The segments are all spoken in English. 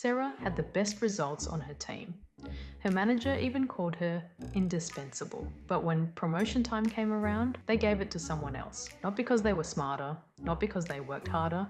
Sarah had the best results on her team. Her manager even called her indispensable. But when promotion time came around, they gave it to someone else. Not because they were smarter, not because they worked harder,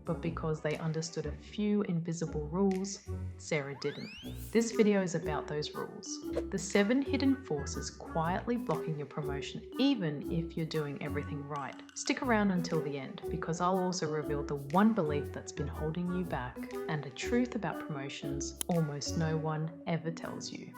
but because they understood a few invisible rules Sarah didn't. This video is about those rules. The 7 hidden forces quietly blocking your promotion even if you're doing everything right. Stick around until the end because I'll also reveal the one belief that's been holding you back and a truth about promotions almost no one ever tells you.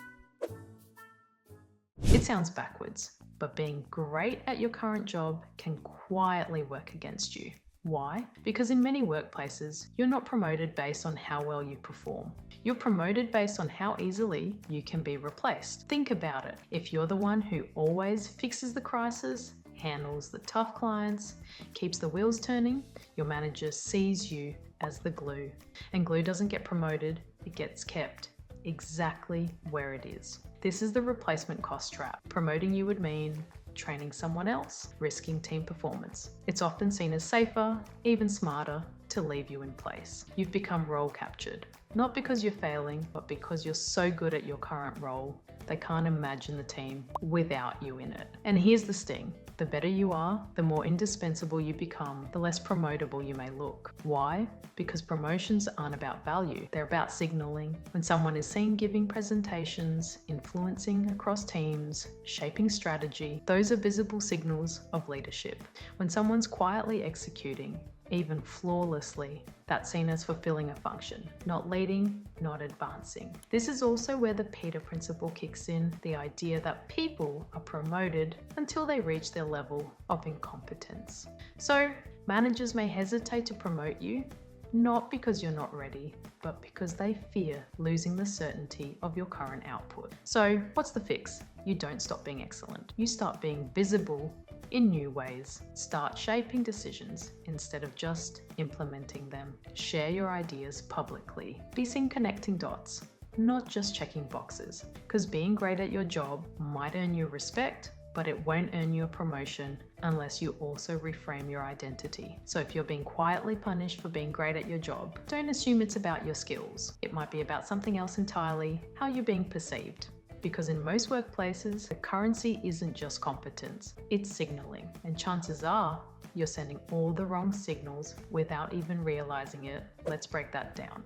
It sounds backwards, but being great at your current job can quietly work against you. Why? Because in many workplaces, you're not promoted based on how well you perform. You're promoted based on how easily you can be replaced. Think about it. If you're the one who always fixes the crisis, handles the tough clients, keeps the wheels turning, your manager sees you as the glue. And glue doesn't get promoted, it gets kept exactly where it is. This is the replacement cost trap. Promoting you would mean training someone else, risking team performance. It's often seen as safer, even smarter, to leave you in place. You've become role captured, not because you're failing, but because you're so good at your current role, they can't imagine the team without you in it. And here's the sting. The better you are, the more indispensable you become, the less promotable you may look. Why? Because promotions aren't about value, they're about signaling. When someone is seen giving presentations, influencing across teams, shaping strategy, those are visible signals of leadership. When someone's quietly executing, even flawlessly, that's seen as fulfilling a function, not leading, not advancing. This is also where the Peter principle kicks in, the idea that people are promoted until they reach their level of incompetence. So, managers may hesitate to promote you, not because you're not ready, but because they fear losing the certainty of your current output. So, what's the fix? You don't stop being excellent. You start being visible in new ways. Start shaping decisions instead of just implementing them. Share your ideas publicly. Be seen connecting dots, not just checking boxes. Because being great at your job might earn you respect, but it won't earn you a promotion unless you also reframe your identity. So if you're being quietly punished for being great at your job, don't assume it's about your skills. It might be about something else entirely, how you're being perceived. Because in most workplaces, the currency isn't just competence, it's signaling. And chances are, you're sending all the wrong signals without even realizing it. Let's break that down.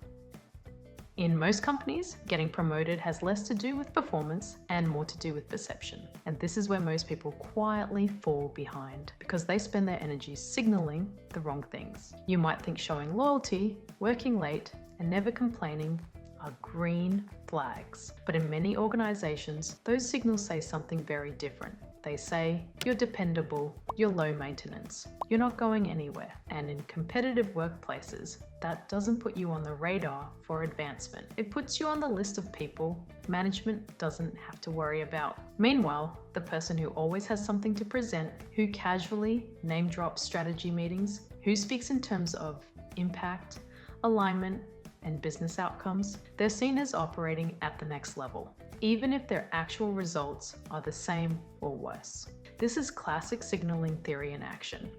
In most companies, getting promoted has less to do with performance and more to do with perception. And this is where most people quietly fall behind because they spend their energy signaling the wrong things. You might think showing loyalty, working late, and never complaining are green flags. But in many organizations, those signals say something very different. They say, you're dependable, you're low maintenance, you're not going anywhere. And in competitive workplaces, that doesn't put you on the radar for advancement. It puts you on the list of people management doesn't have to worry about. Meanwhile, the person who always has something to present, who casually name drops strategy meetings, who speaks in terms of impact, alignment, and business outcomes, they're seen as operating at the next level, even if their actual results are the same or worse. This is classic signaling theory in action.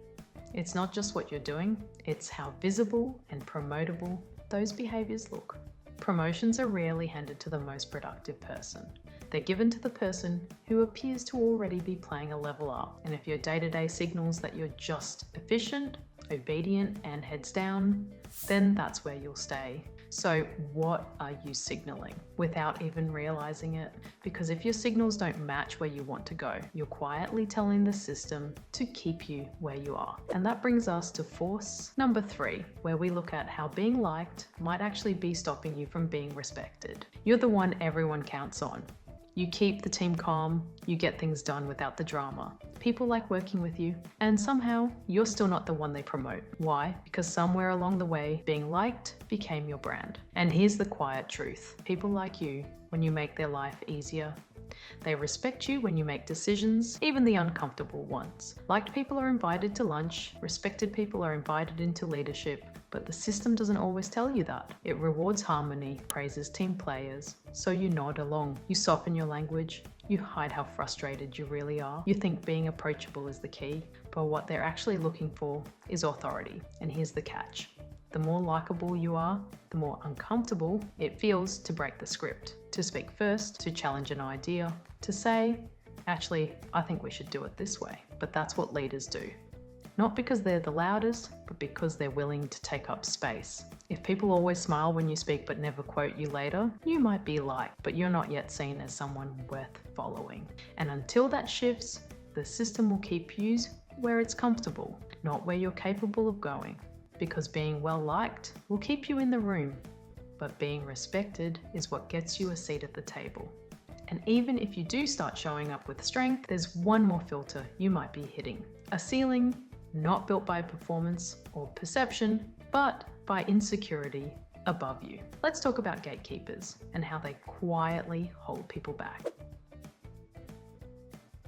It's not just what you're doing, it's how visible and promotable those behaviors look. Promotions are rarely handed to the most productive person. They're given to the person who appears to already be playing a level up. And if your day-to-day signals that you're just efficient, obedient, and heads down, then that's where you'll stay. So what are you signaling without even realizing it? Because if your signals don't match where you want to go, you're quietly telling the system to keep you where you are. And that brings us to force number 3, where we look at how being liked might actually be stopping you from being respected. You're the one everyone counts on. You keep the team calm, you get things done without the drama. People like working with you, and somehow you're still not the one they promote. Why? Because somewhere along the way, being liked became your brand. And here's the quiet truth. People like you when you make their life easier. They respect you when you make decisions, even the uncomfortable ones. Liked people are invited to lunch, respected people are invited into leadership, but the system doesn't always tell you that. It rewards harmony, praises team players, so you nod along. You soften your language, you hide how frustrated you really are. You think being approachable is the key, but what they're actually looking for is authority. And here's the catch. The more likable you are, the more uncomfortable it feels to break the script, to speak first, to challenge an idea, to say, actually, I think we should do it this way. But that's what leaders do. Not because they're the loudest, but because they're willing to take up space. If people always smile when you speak but never quote you later, you might be liked, but you're not yet seen as someone worth following. And until that shifts, the system will keep you where it's comfortable, not where you're capable of going. Because being well liked will keep you in the room, but being respected is what gets you a seat at the table. And even if you do start showing up with strength, there's one more filter you might be hitting. A ceiling not built by performance or perception, but by insecurity above you. Let's talk about gatekeepers and how they quietly hold people back.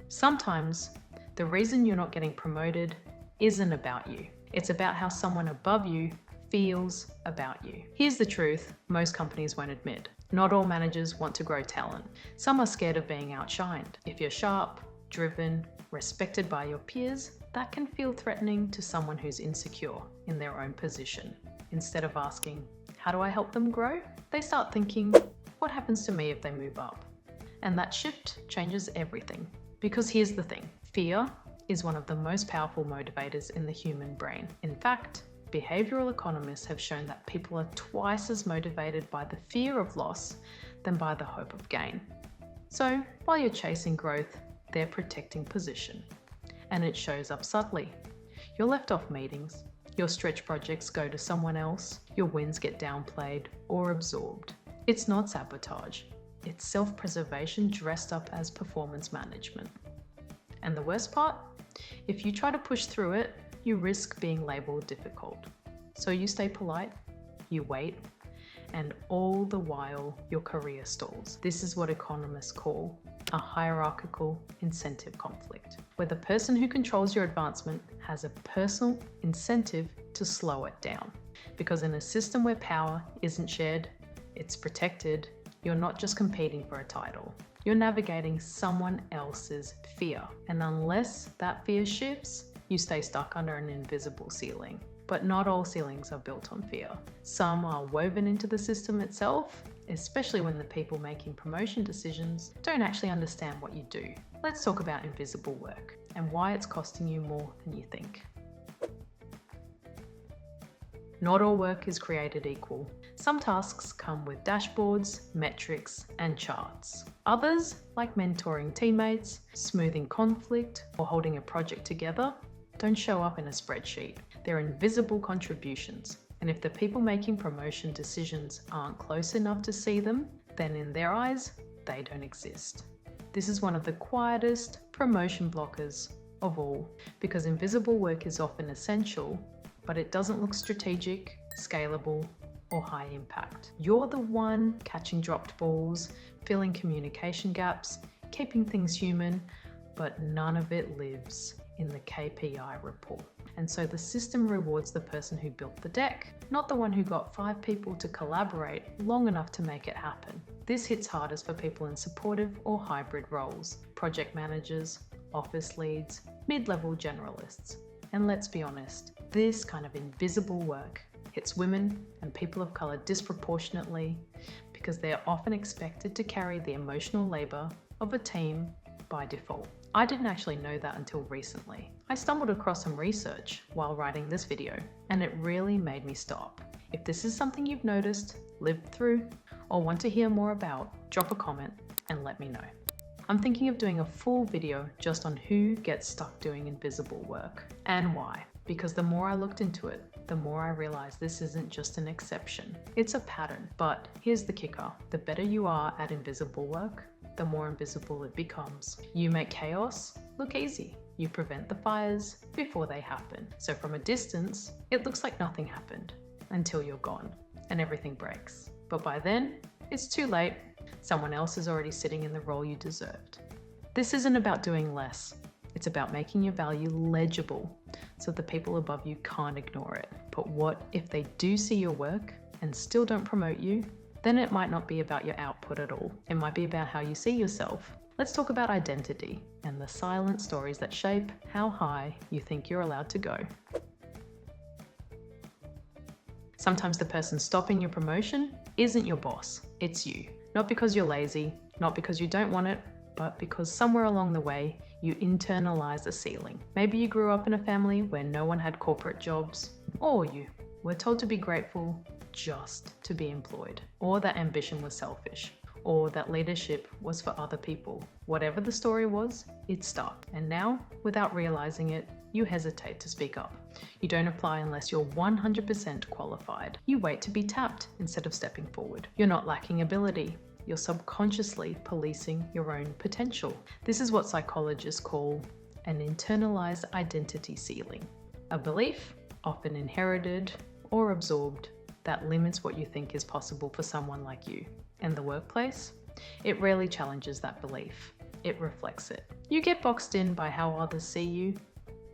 Sometimes the reason you're not getting promoted isn't about you. It's about how someone above you feels about you. Here's the truth most companies won't admit. Not all managers want to grow talent. Some are scared of being outshined. If you're sharp, driven, respected by your peers, that can feel threatening to someone who's insecure in their own position. Instead of asking, how do I help them grow? They start thinking, what happens to me if they move up? And that shift changes everything. Because here's the thing, fear is one of the most powerful motivators in the human brain. In fact, behavioral economists have shown that people are twice as motivated by the fear of loss than by the hope of gain. So while you're chasing growth, they're protecting position. And it shows up subtly. You're left off meetings, your stretch projects go to someone else, your wins get downplayed or absorbed. It's not sabotage, it's self-preservation dressed up as performance management. And the worst part? If you try to push through it, you risk being labelled difficult. So you stay polite, you wait, and all the while your career stalls. This is what economists call a hierarchical incentive conflict, where the person who controls your advancement has a personal incentive to slow it down. Because in a system where power isn't shared, it's protected, you're not just competing for a title. You're navigating someone else's fear. And unless that fear shifts, you stay stuck under an invisible ceiling. But not all ceilings are built on fear. Some are woven into the system itself, especially when the people making promotion decisions don't actually understand what you do. Let's talk about invisible work and why it's costing you more than you think. Not all work is created equal. Some tasks come with dashboards, metrics, and charts. Others, like mentoring teammates, smoothing conflict, or holding a project together, don't show up in a spreadsheet. They're invisible contributions. And if the people making promotion decisions aren't close enough to see them, then in their eyes, they don't exist. This is one of the quietest promotion blockers of all, because invisible work is often essential, but it doesn't look strategic, scalable, or high impact. You're the one catching dropped balls, filling communication gaps, keeping things human, but none of it lives in the KPI report. And so the system rewards the person who built the deck, not the one who got 5 people to collaborate long enough to make it happen. This hits hardest for people in supportive or hybrid roles, project managers, office leads, mid-level generalists. And let's be honest, this kind of invisible work hits women and people of color disproportionately because they are often expected to carry the emotional labor of a team by default. I didn't actually know that until recently. I stumbled across some research while writing this video, and it really made me stop. If this is something you've noticed, lived through, or want to hear more about, drop a comment and let me know. I'm thinking of doing a full video just on who gets stuck doing invisible work and why. Because the more I looked into it, the more I realized this isn't just an exception. It's a pattern. But here's the kicker. The better you are at invisible work, the more invisible it becomes. You make chaos look easy. You prevent the fires before they happen. So from a distance, it looks like nothing happened until you're gone and everything breaks. But by then, it's too late. Someone else is already sitting in the role you deserved. This isn't about doing less. It's about making your value legible so the people above you can't ignore it. But what if they do see your work and still don't promote you? Then it might not be about your output at all. It might be about how you see yourself. Let's talk about identity and the silent stories that shape how high you think you're allowed to go. Sometimes the person stopping your promotion isn't your boss, it's you. Not because you're lazy, not because you don't want it, but because somewhere along the way, you internalize a ceiling. Maybe you grew up in a family where no one had corporate jobs, or you were told to be grateful just to be employed, or that ambition was selfish, or that leadership was for other people. Whatever the story was, it stuck. And now, without realizing it, you hesitate to speak up. You don't apply unless you're 100% qualified. You wait to be tapped instead of stepping forward. You're not lacking ability. You're subconsciously policing your own potential. This is what psychologists call an internalized identity ceiling. A belief, often inherited or absorbed, that limits what you think is possible for someone like you. In the workplace, it rarely challenges that belief. It reflects it. You get boxed in by how others see you,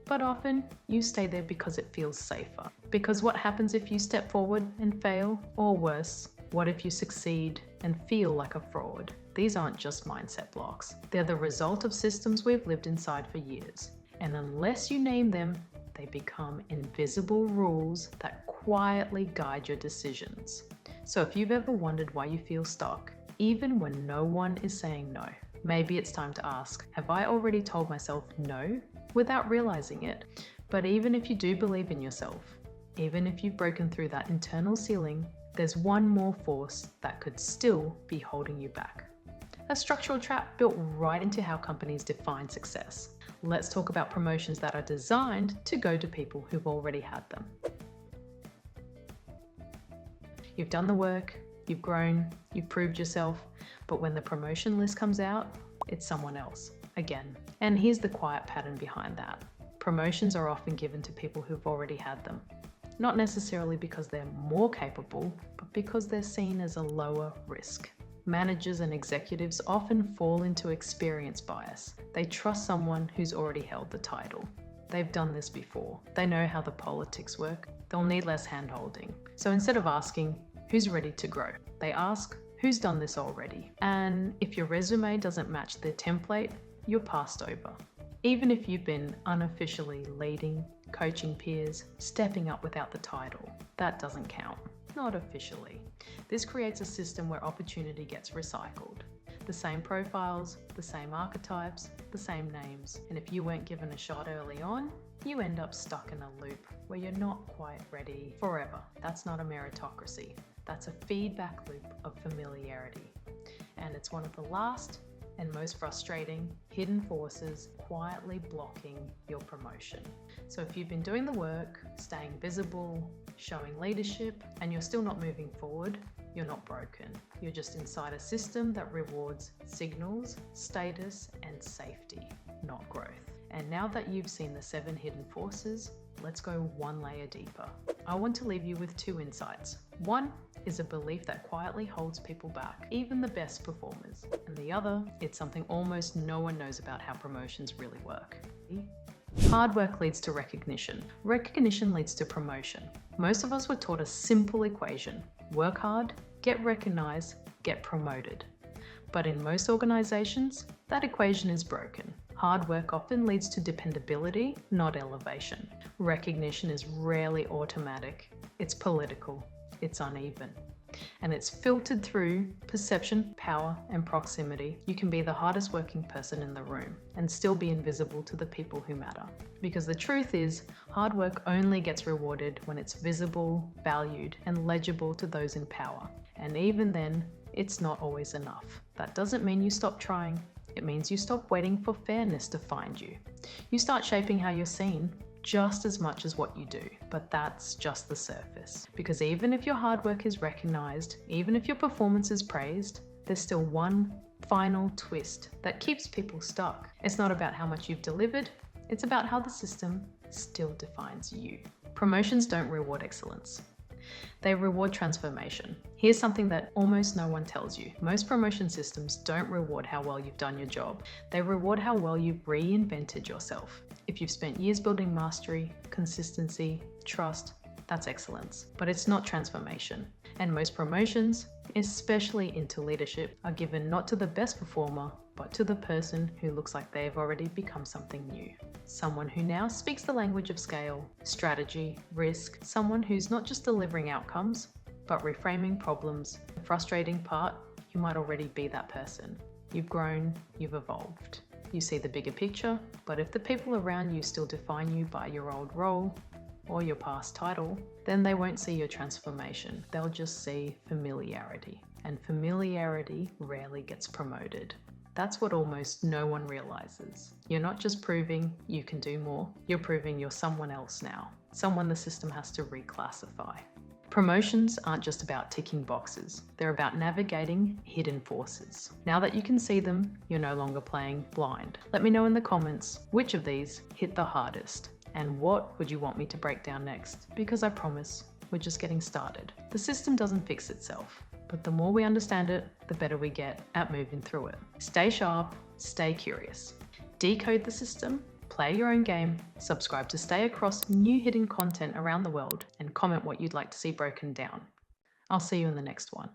but often you stay there because it feels safer. Because what happens if you step forward and fail? Or worse, what if you succeed and feel like a fraud? These aren't just mindset blocks. They're the result of systems we've lived inside for years. And unless you name them, they become invisible rules that quietly guide your decisions. So if you've ever wondered why you feel stuck, even when no one is saying no, maybe it's time to ask, have I already told myself no without realizing it? But even if you do believe in yourself, even if you've broken through that internal ceiling, there's one more force that could still be holding you back. A structural trap built right into how companies define success. Let's talk about promotions that are designed to go to people who've already had them. You've done the work, you've grown, you've proved yourself, but when the promotion list comes out, it's someone else, again. And here's the quiet pattern behind that. Promotions are often given to people who've already had them. Not necessarily because they're more capable, but because they're seen as a lower risk. Managers and executives often fall into experience bias. They trust someone who's already held the title. They've done this before. They know how the politics work. They'll need less hand-holding. So instead of asking, who's ready to grow? They ask, who's done this already? And if your resume doesn't match their template, you're passed over. Even if you've been unofficially leading, coaching peers, stepping up without the title, that doesn't count. Not officially. This creates a system where opportunity gets recycled. The same profiles, the same archetypes, the same names. And if you weren't given a shot early on, you end up stuck in a loop where you're not quite ready forever. That's not a meritocracy. That's a feedback loop of familiarity. And it's one of the last and most frustrating hidden forces quietly blocking your promotion. So if you've been doing the work, staying visible, showing leadership, and you're still not moving forward, you're not broken. You're just inside a system that rewards signals, status, and safety, not growth. And now that you've seen the 7 hidden forces, let's go one layer deeper. I want to leave you with 2 insights. One is a belief that quietly holds people back, even the best performers. And the other, it's something almost no one knows about how promotions really work. Hard work leads to recognition. Recognition leads to promotion. Most of us were taught a simple equation. Work hard, get recognized, get promoted. But in most organizations, that equation is broken. Hard work often leads to dependability, not elevation. Recognition is rarely automatic. It's political. It's uneven. And it's filtered through perception, power, and proximity. You can be the hardest working person in the room and still be invisible to the people who matter. Because the truth is, hard work only gets rewarded when it's visible, valued, and legible to those in power. And even then, it's not always enough. That doesn't mean you stop trying. It means you stop waiting for fairness to find you. You start shaping how you're seen just as much as what you do, but that's just the surface. Because even if your hard work is recognized, even if your performance is praised, there's still one final twist that keeps people stuck. It's not about how much you've delivered, it's about how the system still defines you. Promotions don't reward excellence. They reward transformation. Here's something that almost no one tells you. Most promotion systems don't reward how well you've done your job. They reward how well you've reinvented yourself. If you've spent years building mastery, consistency, trust, that's excellence. But it's not transformation. And most promotions, especially into leadership, are given not to the best performer, but to the person who looks like they've already become something new. Someone who now speaks the language of scale, strategy, risk, someone who's not just delivering outcomes, but reframing problems. The frustrating part, you might already be that person. You've grown, you've evolved. You see the bigger picture, but if the people around you still define you by your old role or your past title, then they won't see your transformation. They'll just see familiarity. And familiarity rarely gets promoted. That's what almost no one realizes. You're not just proving you can do more, you're proving you're someone else now, someone the system has to reclassify. Promotions aren't just about ticking boxes, they're about navigating hidden forces. Now that you can see them, you're no longer playing blind. Let me know in the comments which of these hit the hardest, and what would you want me to break down next? Because I promise, we're just getting started. The system doesn't fix itself, but the more we understand it, the better we get at moving through it. Stay sharp, stay curious. Decode the system, play your own game, subscribe to stay across new hidden content around the world, and comment what you'd like to see broken down. I'll see you in the next one.